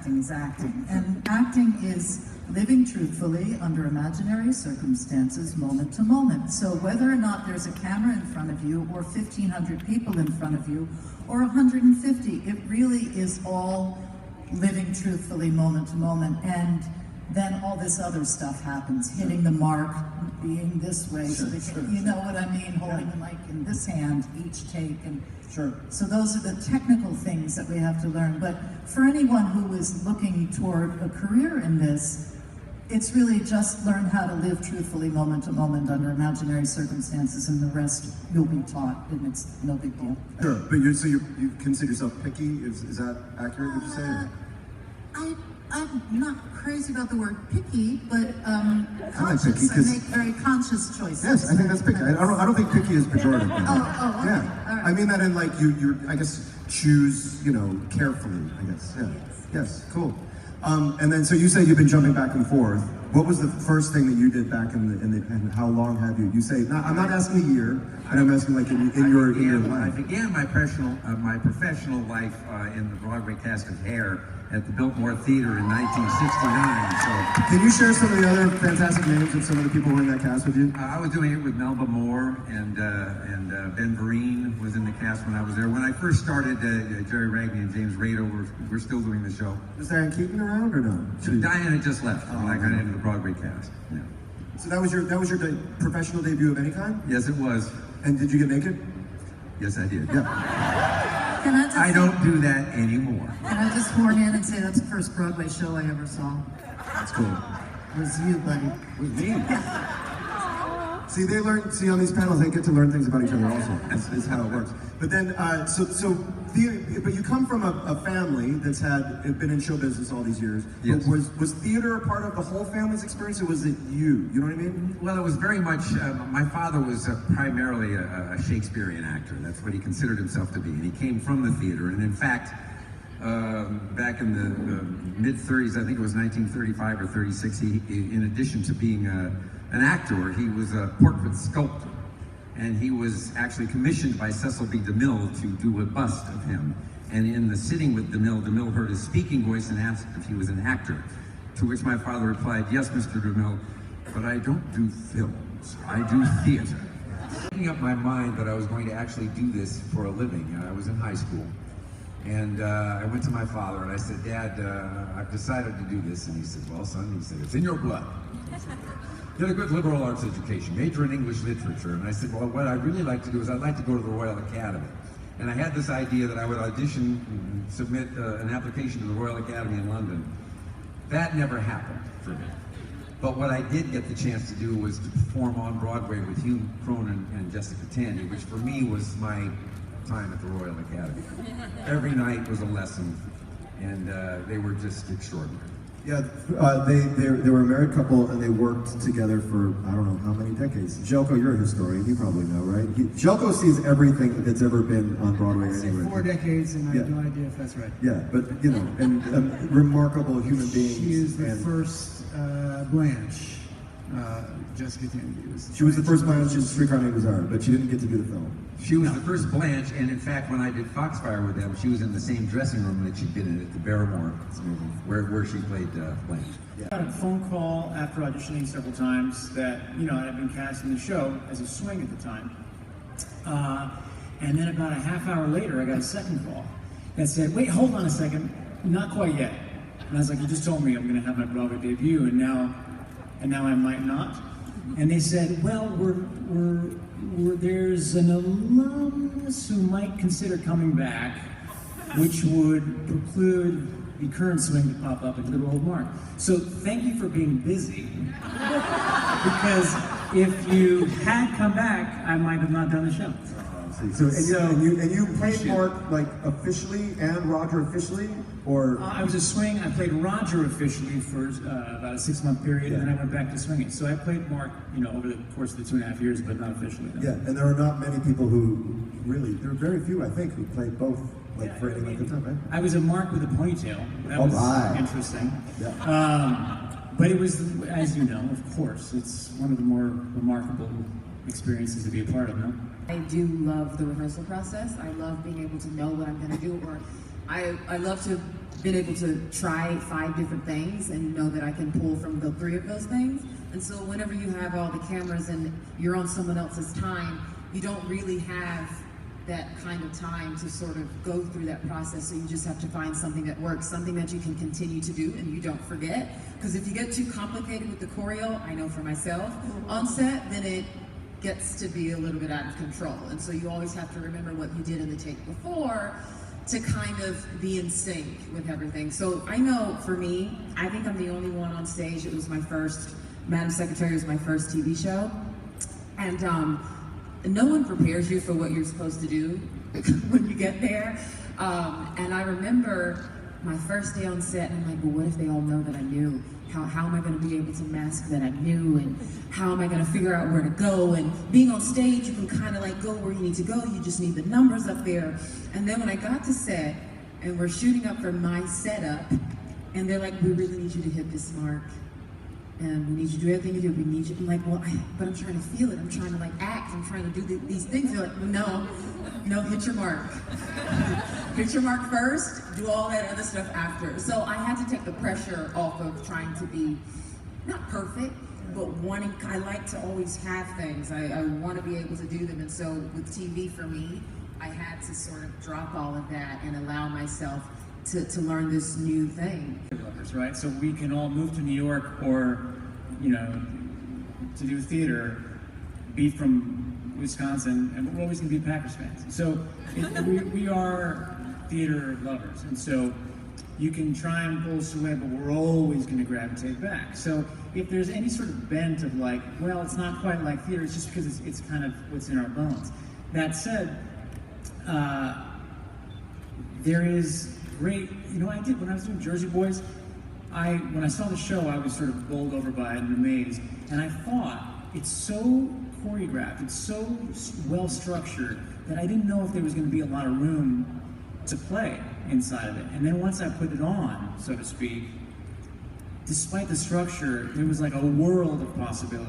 acting is acting. And acting is living truthfully under imaginary circumstances, moment to moment. So whether or not there's a camera in front of you, or 1,500 people in front of you, or 150, it really is all living truthfully, moment to moment. And then all this other stuff happens, hitting the mark, being this way, so that you know what I mean, holding the mic in this hand, each take, and so those are the technical things that we have to learn. But for anyone who is looking toward a career in this, it's really just learn how to live truthfully, moment to moment, under imaginary circumstances, and the rest you'll be taught, and it's no big deal. Sure, but you consider yourself picky? Is that accurate? Would you say? I'm not crazy about the word picky, but conscious. I make very conscious choices. Yes, I think that's picky. I don't think picky is pejorative. Okay. Yeah. All right. I mean that in like you're I guess choose carefully. I guess. Yeah. Yes. Cool. And then so you say you've been jumping back and forth. What was the first thing that you did back and how long have you? You say I'm not asking a year, and I'm asking like in your life. I began my professional life in the Broadway cast of Hair at the Biltmore Theater in 1969. So, can you share some of the other fantastic names of some of the people who were in that cast with you? I was doing it with Melba Moore and Ben Vereen was in the cast when I was there. When I first started, Jerry Ragney and James Rado were still doing the show. Was Diane Keaton around or no? Diane had just left when I got into the Broadway cast. Yeah. So that was your professional debut of any kind? Yes, it was. And did you get naked? Yes, I did. Yeah. I don't do that anymore. Can I just horn in and say that's the first Broadway show I ever saw? That's cool. It was you, buddy. With me? See, on these panels, they get to learn things about each other also. That's how it works. But then, but you come from a family that's been in show business all these years. Yes. Was theater a part of the whole family's experience, or was it you? You know what I mean? Well, it was very much, my father was primarily a Shakespearean actor. That's what he considered himself to be. And he came from the theater. And in fact, back in the mid-30s, I think it was 1935 or 36, he in addition to being an actor, he was a portrait sculptor. And he was actually commissioned by Cecil B. DeMille to do a bust of him. And in the sitting with DeMille heard his speaking voice and asked if he was an actor. To which my father replied, "Yes, Mr. DeMille, but I don't do films, I do theater." Making up my mind that I was going to actually do this for a living. I was in high school. And I went to my father and I said, "Dad, I've decided to do this." And he said, "Well, son," he said, "it's in your blood. Get a good liberal arts education, major in English literature." And I said, "Well, what I'd really like to do is I'd like to go to the Royal Academy." And I had this idea that I would audition and submit an application to the Royal Academy in London. That never happened for me. But what I did get the chance to do was to perform on Broadway with Hugh Cronin and Jessica Tandy, which for me was my time at the Royal Academy. Every night was a lesson, and they were just extraordinary. Yeah, they were a married couple and they worked together for I don't know how many decades. Željko, you're a historian, you probably know, right? Željko sees everything that's ever been on Broadway anyway. 4 decades, and I have no idea if that's right. Yeah, but and remarkable human beings. She is the first Blanche. Jessica Tandy was. She was the first Blanche in Streetcar Named Desire, but she didn't get to do the film. She was the first Blanche, and in fact, when I did Foxfire with them, she was in the same dressing room that she'd been in at the Barrymore, where she played Blanche. I got a phone call after auditioning several times that, I'd been cast in the show as a swing at the time. And then about a half hour later, I got a second call that said, "Wait, hold on a second, not quite yet." And I was like, "You just told me I'm going to have my Broadway debut, and now I might not." And they said, "Well, there's an alumnus who might consider coming back, which would preclude the current swing to pop up into the role of Mark. So thank you for being busy, because if you had come back, I might have not done the show." And you played Mark like officially and Roger officially, or? I was a swing. I played Roger officially for about a 6-month period, and then I went back to swinging. So I played Mark, over the course of the 2.5 years, but not officially. Yeah, and there are not many people who really. There are very few, I think, who played both for any length of time. Right? I was a Mark with a ponytail. That was interesting. Yeah. But it was, as you know, of course, it's one of the more remarkable experiences to be a part of. No. I do love the rehearsal process. I love being able to know what I'm going to do, or I love to been able to try 5 different things and know that I can pull from the 3 of those things. And so whenever you have all the cameras and you're on someone else's time, you don't really have that kind of time to sort of go through that process. So you just have to find something that works, something that you can continue to do and you don't forget. Because if you get too complicated with the choreo, I know for myself, on set, then it gets to be a little bit out of control. And so you always have to remember what you did in the take before to kind of be in sync with everything. So I know for me, I think I'm the only one on stage. It was my first, Madam Secretary was my first TV show. And no one prepares you for what you're supposed to do when you get there. And I remember my first day on set, and I'm like, well, what if they all know that I knew? How am I going to be able to mask that I knew? And how am I going to figure out where to go? And being on stage, you can kind of like go where you need to go. You just need the numbers up there. And then when I got to set, and we're shooting up for my setup, and they're like, we really need you to hit this mark. And we need you to do everything you do. We need you. I'm like, well, but I'm trying to feel it. I'm trying to like act. I'm trying to do these things. They're like, no, hit your mark. Hit your mark first. Do all that other stuff after. So I had to take the pressure off of trying to be not perfect, but wanting. I like to always have things. I want to be able to do them. And so with TV for me, I had to sort of drop all of that and allow myself to learn this new thing. Right? So we can all move to New York or, you know, to do theater, be from Wisconsin, and we're always going to be Packers fans. So we are theater lovers, and so you can try and pull us away, but we're always going to gravitate back. So if there's any sort of bent of like, well, it's not quite like theater, it's just because it's kind of what's in our bones. That said, there is great, you know, I did, when I was doing Jersey Boys, when I saw the show, I was sort of bowled over by it and amazed. And I thought, it's so choreographed, it's so well structured, that I didn't know if there was going to be a lot of room to play inside of it. And then once I put it on, so to speak, despite the structure, there was like a world of possibility.